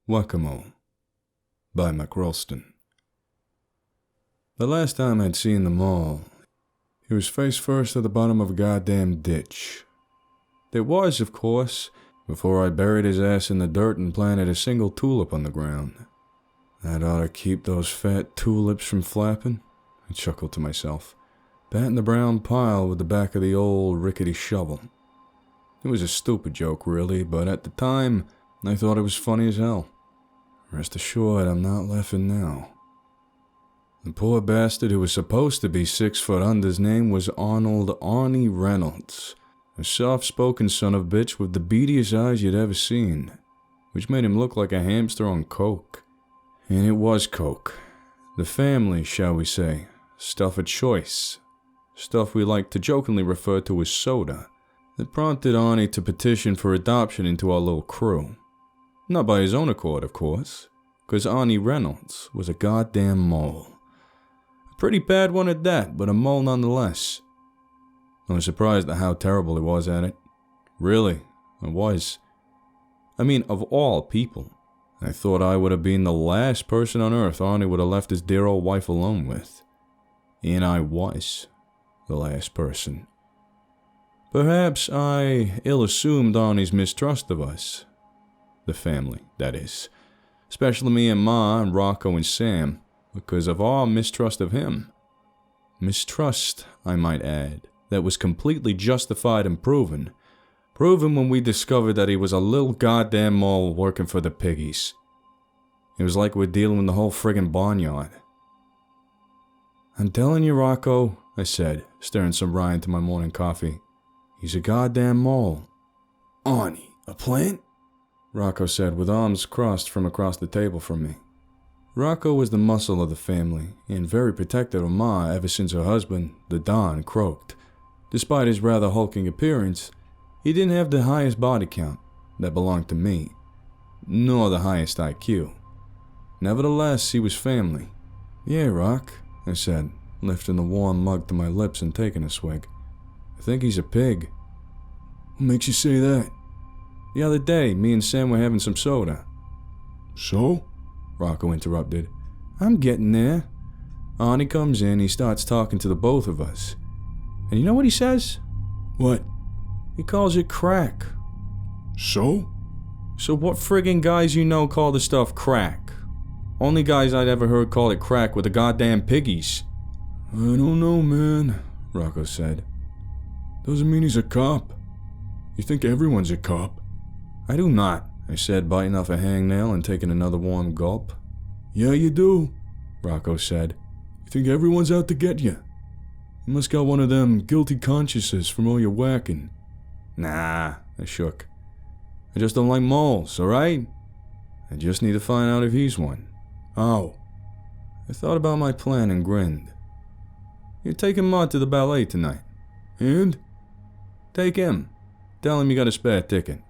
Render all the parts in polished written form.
Whack-A-Mole by McRalston. The last time I'd seen the mole, he was face first at the bottom of a goddamn ditch. It was, of course, before I buried his ass in the dirt and planted a single tulip on the ground. That ought to keep those fat tulips from flapping, I chuckled to myself, patting the brown pile with the back of the old rickety shovel. It was a stupid joke, really, but at the time, I thought it was funny as hell. Rest assured, I'm not laughing now. The poor bastard who was supposed to be 6 foot under's name was Arnold Arnie Reynolds, a soft-spoken son of a bitch with the beadiest eyes you'd ever seen, which made him look like a hamster on coke. And it was coke. The family, shall we say, stuff of choice, stuff we like to jokingly refer to as soda, that prompted Arnie to petition for adoption into our little crew. Not by his own accord, of course, because Arnie Reynolds was a goddamn mole. A pretty bad one at that, but a mole nonetheless. I was surprised at how terrible he was at it. Really, I was. I mean, of all people, I thought I would have been the last person on earth Arnie would have left his dear old wife alone with. And I was the last person. Perhaps I ill-assumed Arnie's mistrust of us. The family, that is. Especially me and Ma and Rocco and Sam, because of our mistrust of him. Mistrust, I might add, that was completely justified and proven. Proven when we discovered that he was a little goddamn mole working for the piggies. It was like we're dealing with the whole friggin' barnyard. I'm telling you, Rocco, I said, stirring some rye into my morning coffee. He's a goddamn mole. Arnie, a plant? Rocco said with arms crossed from across the table from me. Rocco was the muscle of the family, and very protective of Ma ever since her husband, the Don, croaked. Despite his rather hulking appearance, he didn't have the highest body count, that belonged to me, nor the highest IQ. Nevertheless, he was family. Yeah, Rock, I said, lifting the warm mug to my lips and taking a swig. I think he's a pig. What makes you say that? The other day, me and Sam were having some soda. So? Rocco interrupted. I'm getting there. Arnie comes in, he starts talking to the both of us. And you know what he says? What? He calls it crack. So? So what friggin' guys you know call the stuff crack? Only guys I'd ever heard call it crack were the goddamn piggies. I don't know, man, Rocco said. Doesn't mean he's a cop. You think everyone's a cop? I do not, I said, biting off a hangnail and taking another warm gulp. Yeah, you do, Rocco said. You think everyone's out to get you? You must got one of them guilty consciences from all your whacking. Nah, I shook. I just don't like moles, alright? I just need to find out if he's one. How? I thought about my plan and grinned. You're taking Mud to the ballet tonight. And? Take him. Tell him you got a spare ticket.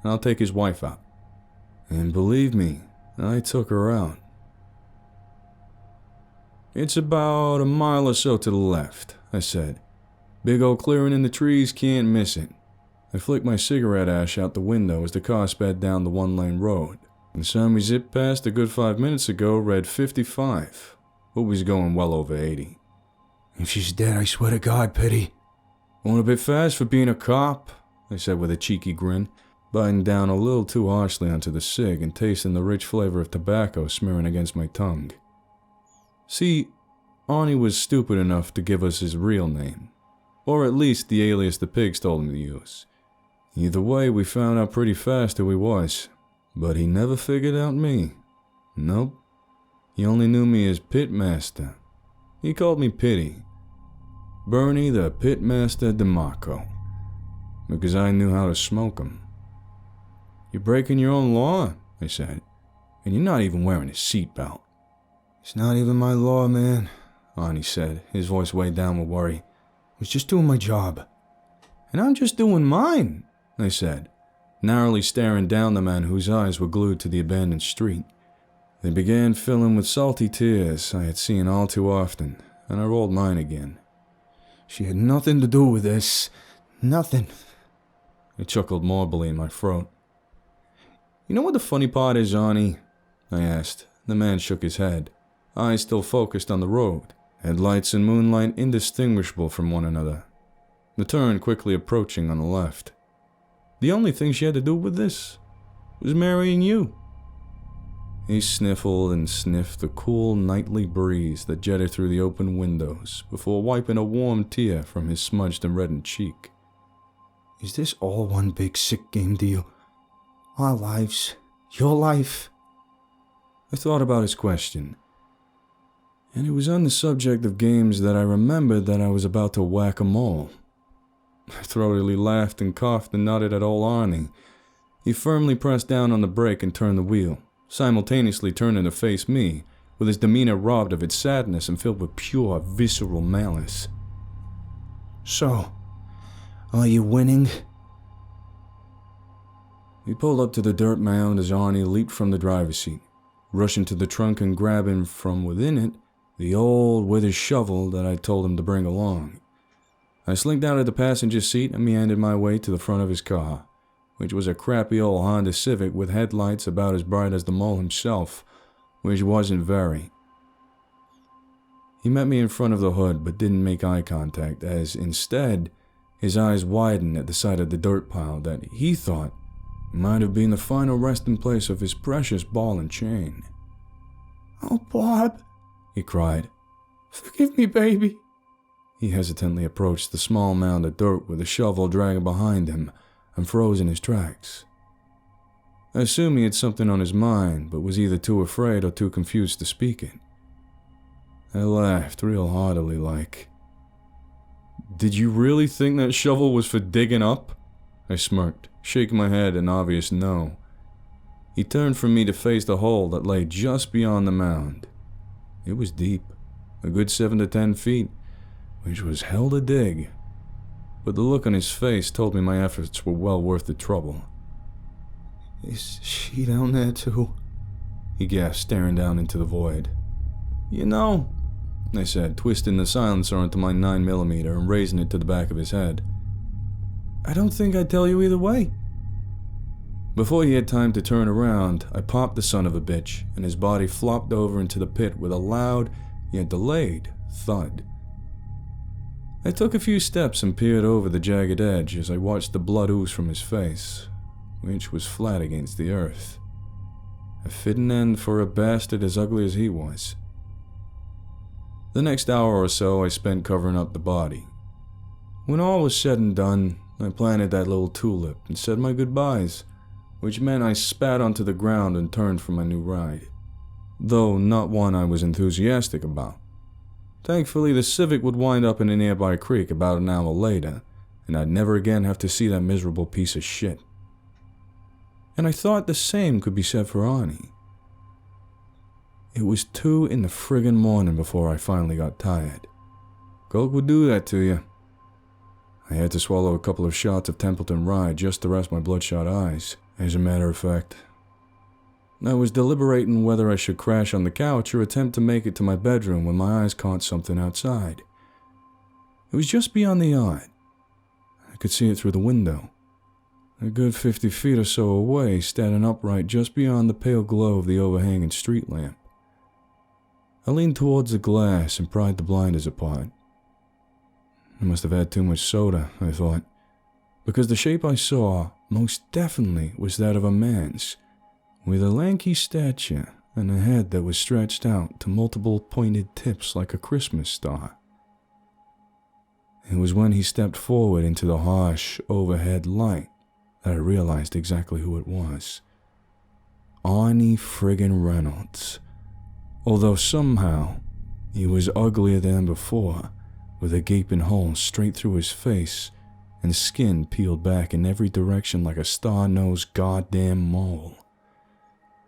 And I'll take his wife out. And believe me, I took her out. It's about a mile or so to the left, I said. Big old clearing in the trees, can't miss it. I flicked my cigarette ash out the window as the car sped down the one-lane road. The sign we zipped past a good 5 minutes ago read 55, but was going well over 80. If she's dead, I swear to God, Pity. Going a bit fast for being a cop, I said with a cheeky grin, biting down a little too harshly onto the cig and tasting the rich flavor of tobacco smearing against my tongue. See, Arnie was stupid enough to give us his real name, or at least the alias the pigs told him to use. Either way, we found out pretty fast who he was, but he never figured out me. Nope. He only knew me as Pitmaster. He called me Pity. Bernie the Pitmaster DeMarco, because I knew how to smoke him. You're breaking your own law, I said, and you're not even wearing a seatbelt. It's not even my law, man, Arnie said, his voice weighed down with worry. I was just doing my job. And I'm just doing mine, I said, narrowly staring down the man whose eyes were glued to the abandoned street. They began filling with salty tears I had seen all too often, and I rolled mine again. She had nothing to do with this. Nothing. I chuckled morbidly in my throat. You know what the funny part is, Arnie? I asked. The man shook his head, eyes still focused on the road, headlights and moonlight indistinguishable from one another. The turn quickly approaching on the left. The only thing she had to do with this was marrying you. He sniffled and sniffed the cool nightly breeze that jetted through the open windows before wiping a warm tear from his smudged and reddened cheek. Is this all one big sick game deal? Our lives, your life? I thought about his question, and it was on the subject of games that I remembered that I was about to whack 'em all. I throatily laughed and coughed and nodded at old Arnie. He firmly pressed down on the brake and turned the wheel, simultaneously turning to face me, with his demeanor robbed of its sadness and filled with pure, visceral malice. So, are you winning? We pulled up to the dirt mound as Arnie leaped from the driver's seat, rushing to the trunk and grabbing from within it the old withered shovel that I told him to bring along. I slinked out of the passenger seat and meandered my way to the front of his car, which was a crappy old Honda Civic with headlights about as bright as the mole himself, which wasn't very. He met me in front of the hood but didn't make eye contact, as instead his eyes widened at the sight of the dirt pile that he thought might have been the final resting place of his precious ball and chain. "Oh, Bob," he cried. "Forgive me, baby." He hesitantly approached the small mound of dirt with the shovel dragging behind him and froze in his tracks. I assumed he had something on his mind, but was either too afraid or too confused to speak it. I laughed real heartily like. "Did you really think that shovel was for digging up?" I smirked, shaking my head in obvious no. He turned from me to face the hole that lay just beyond the mound. It was deep, a good 7 to 10 feet, which was hell to dig. But the look on his face told me my efforts were well worth the trouble. "Is she down there too?" he gasped, staring down into the void. "You know," I said, twisting the silencer onto my 9mm and raising it to the back of his head, "I don't think I'd tell you either way." Before he had time to turn around, I popped the son of a bitch, and his body flopped over into the pit with a loud, yet delayed, thud. I took a few steps and peered over the jagged edge as I watched the blood ooze from his face, which was flat against the earth. A fitting end for a bastard as ugly as he was. The next hour or so I spent covering up the body. When all was said and done, I planted that little tulip and said my goodbyes, which meant I spat onto the ground and turned for my new ride, though not one I was enthusiastic about. Thankfully, the Civic would wind up in a nearby creek about an hour later, and I'd never again have to see that miserable piece of shit. And I thought the same could be said for Arnie. It was 2 in the friggin' morning before I finally got tired. Coke would do that to you. I had to swallow a couple of shots of Templeton Rye just to rest my bloodshot eyes, as a matter of fact. I was deliberating whether I should crash on the couch or attempt to make it to my bedroom when my eyes caught something outside. It was just beyond the yard. I could see it through the window. A good 50 feet or so away, standing upright just beyond the pale glow of the overhanging street lamp. I leaned towards the glass and pried the blinders apart. I must have had too much soda, I thought, because the shape I saw most definitely was that of a man's, with a lanky stature and a head that was stretched out to multiple pointed tips like a Christmas star. It was when he stepped forward into the harsh overhead light that I realized exactly who it was. Arnie friggin' Reynolds. Although somehow he was uglier than before, with a gaping hole straight through his face and skin peeled back in every direction like a star-nosed goddamn mole.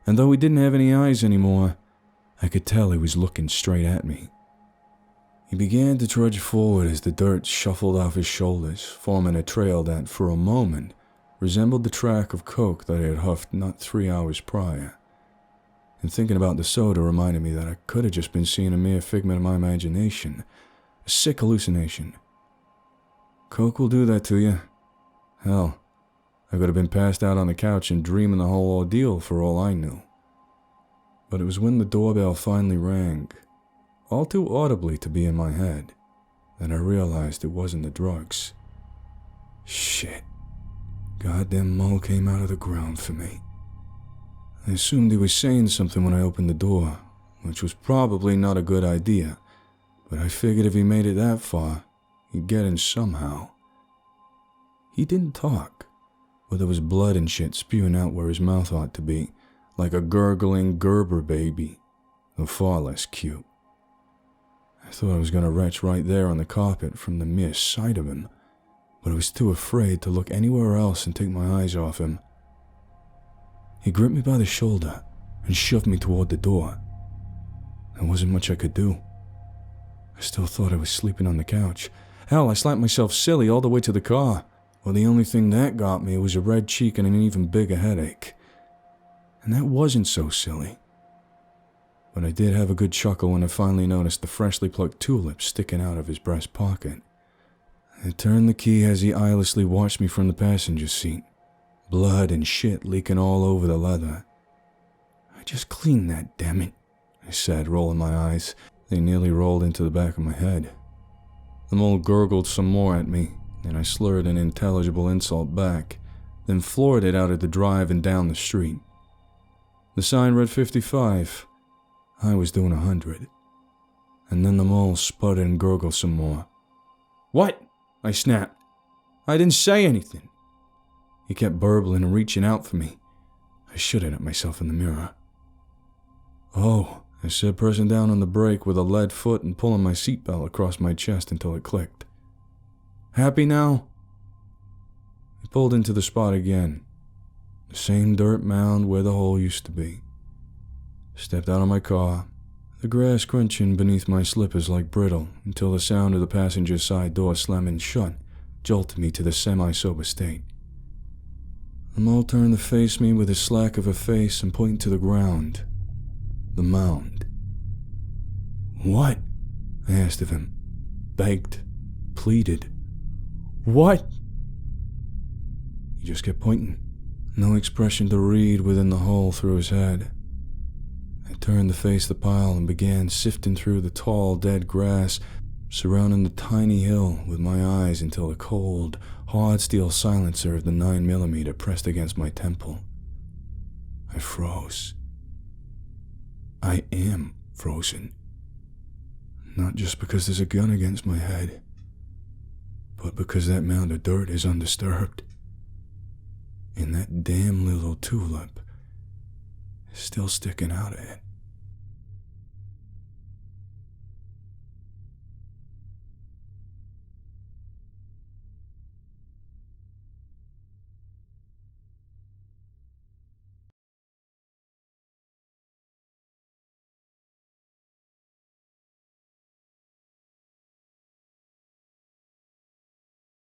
And though he didn't have any eyes anymore, I could tell he was looking straight at me. He began to trudge forward as the dirt shuffled off his shoulders, forming a trail that, for a moment, resembled the track of coke that I had huffed not 3 hours prior. And thinking about the soda reminded me that I could have just been seeing a mere figment of my imagination, a sick hallucination. Coke will do that to you. Hell, I could have been passed out on the couch and dreaming the whole ordeal for all I knew. But it was when the doorbell finally rang, all too audibly to be in my head, that I realized it wasn't the drugs. Shit. Goddamn mole came out of the ground for me. I assumed he was saying something when I opened the door, which was probably not a good idea, but I figured if he made it that far, he'd get in somehow. He didn't talk, but there was blood and shit spewing out where his mouth ought to be, like a gurgling Gerber baby, though far less cute. I thought I was going to retch right there on the carpet from the mere sight of him, but I was too afraid to look anywhere else and take my eyes off him. He gripped me by the shoulder and shoved me toward the door. There wasn't much I could do. I still thought I was sleeping on the couch. Hell, I slapped myself silly all the way to the car. Well, the only thing that got me was a red cheek and an even bigger headache. And that wasn't so silly. But I did have a good chuckle when I finally noticed the freshly plucked tulips sticking out of his breast pocket. I turned the key as he eyelessly watched me from the passenger seat, blood and shit leaking all over the leather. I just cleaned that, damn it, I said, rolling my eyes. They nearly rolled into the back of my head. The mole gurgled some more at me, and I slurred an intelligible insult back, then floored it out of the drive and down the street. The sign read 55. I was doing 100. And then the mole sputtered and gurgled some more. What? I snapped. I didn't say anything. He kept burbling and reaching out for me. I shuddered at myself in the mirror. Oh, I said, pressing down on the brake with a lead foot and pulling my seatbelt across my chest until it clicked. Happy now? He pulled into the spot again. The same dirt mound where the hole used to be. Stepped out of my car, the grass crunching beneath my slippers like brittle until the sound of the passenger side door slamming shut jolted me to the semi-sober state. The mole turned to face me with a slack of a face and pointed to the ground. The mound. What? I asked of him. Begged. Pleaded. What? He just kept pointing. No expression to read within the hole through his head. I turned to face the pile and began sifting through the tall, dead grass surrounding the tiny hill with my eyes until the cold, hard steel silencer of the 9mm pressed against my temple. I froze. I am frozen. Not just because there's a gun against my head, but because that mound of dirt is undisturbed. And that damn little tulip is still sticking out of it.